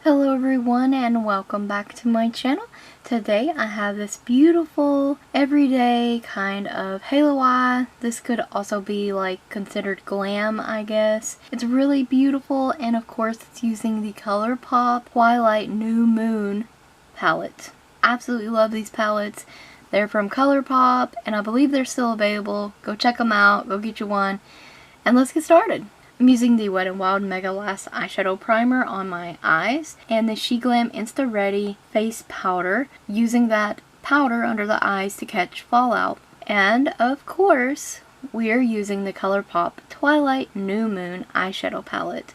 Hello everyone and welcome back to my channel. Today I have this beautiful everyday kind of halo eye. This could also be like considered glam, I guess. It's really beautiful, and of course it's using the ColourPop Twilight New Moon palette. Absolutely love these palettes. They're from ColourPop and I believe they're still available. Go check them out, go get you one, and let's get started. I'm using the WetnWild Megalast Eyeshadow Primer on my eyes and the Sheglam Insta Ready Face Powder, using that powder under the eyes to catch fallout. And of course, we are using the ColourPop Twilight New Moon Eyeshadow Palette.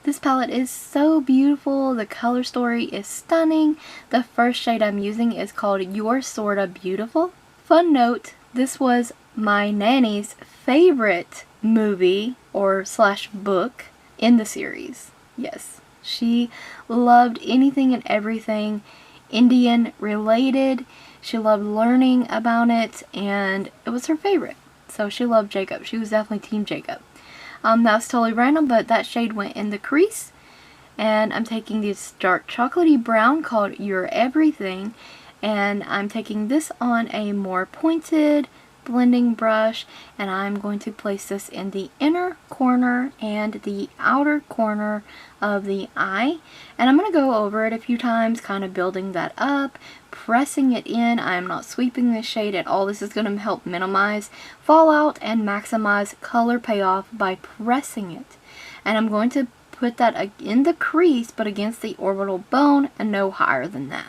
This palette is so beautiful. The color story is stunning. The first shade I'm using is called You're Sorta Beautiful. Fun note, this was my nanny's favorite movie or slash book in the series. Yes, she loved anything and everything Indian related. She loved learning about it, and it was her favorite. So she loved Jacob. She was definitely Team Jacob. That was totally random, but that shade went in the crease. And I'm taking this dark chocolatey brown called You're Everything, and I'm taking this on a more pointed blending brush, and I'm going to place this in the inner corner and the outer corner of the eye, and I'm going to go over it a few times, kind of building that up, pressing it in. I'm not sweeping this shade at all. This is going to help minimize fallout and maximize color payoff by pressing it. And I'm going to put that in the crease but against the orbital bone and no higher than that.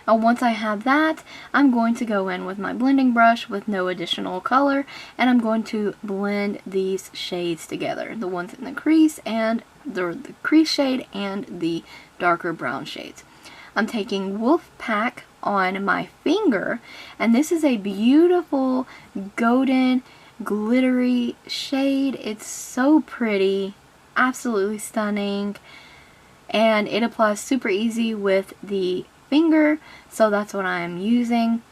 And once I have that, I'm going to go in with my blending brush with no additional color, and I'm going to blend these shades together. The ones in the crease and the crease shade and the darker brown shades. I'm taking Wolf Pack on my finger, and this is a beautiful golden glittery shade. It's so pretty, absolutely stunning, and it applies super easy with the finger, so that's what I am using.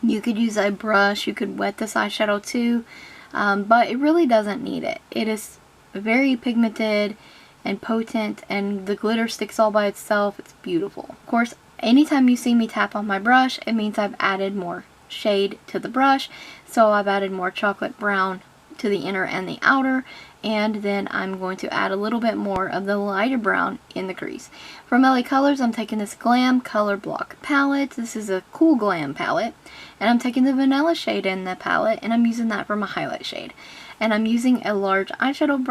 You could use a brush, you could wet this eyeshadow too, but it really doesn't need it. It is very pigmented and potent, and the glitter sticks all by itself. It's beautiful. Of course, anytime you see me tap on my brush, it means I've added more shade to the brush, so I've added more chocolate brown to the inner and the outer, and then I'm going to add a little bit more of the lighter brown in the crease. From LaColors, I'm taking this Glam Color Block palette. This is a cool glam palette, and I'm taking the vanilla shade in the palette, and I'm using that for my highlight shade. And I'm using a large eyeshadow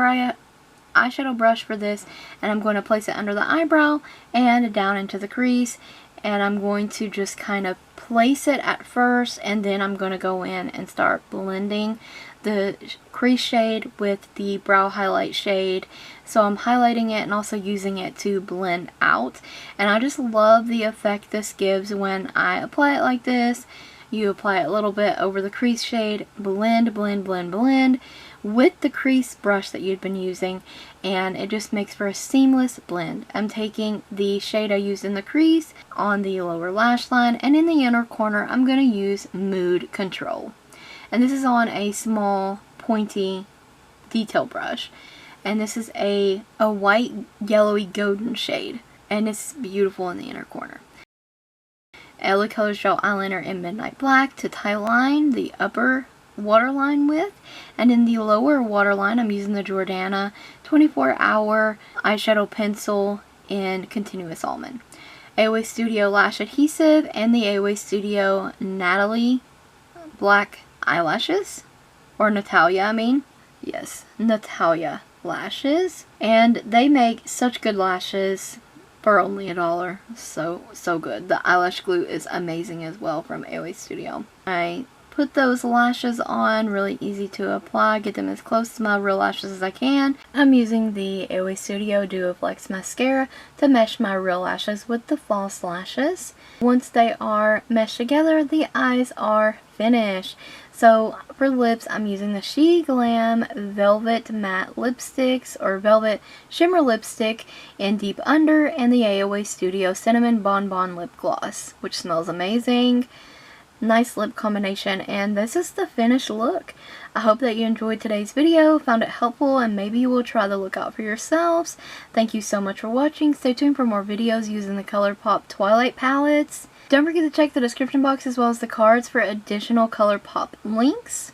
brush for this, and I'm going to place it under the eyebrow and down into the crease, and I'm going to just kind of place it at first, and then I'm going to go in and start blending the crease shade with the brow highlight shade. So I'm highlighting it and also using it to blend out, and I just love the effect this gives when I apply it like this. You apply it a little bit over the crease shade, blend, blend, blend, blend with the crease brush that you've been using, and it just makes for a seamless blend. I'm taking the shade I used in the crease on the lower lash line, and in the inner corner I'm going to use Mood Control. And this is on a small pointy detail brush, and this is a white yellowy golden shade, and it's beautiful in the inner corner. LaColors Gel Eyeliner in Midnight Black to tie line the upper waterline with, and in the lower waterline I'm using the Jordana 24-hour eyeshadow pencil in Continuous Almond. AOA Studio Lash Adhesive and the AOA Studio Natalie Black Eyelashes, or Natalia, I mean. Yes, Natalia lashes, and they make such good lashes for only $1. So good. The eyelash glue is amazing as well from AOA Studio. I put those lashes on, really easy to apply, get them as close to my real lashes as I can. I'm using the AOA Studio Duoflex Mascara to mesh my real lashes with the false lashes. Once they are meshed together, the eyes are finished. So for lips, I'm using the Sheglam Velvet Matte Lipsticks, or Velvet Shimmer Lipstick in Deep Under, and the AOA Studio Cinnamon Bonbon Lip Gloss, which smells amazing. nice lip combination, and this is the finished look. I hope that you enjoyed today's video, found it helpful, and maybe you will try the look out for yourselves. Thank you so much for watching. Stay tuned for more videos using the ColourPop Twilight palettes. Don't forget to check the description box as well as the cards for additional ColourPop links.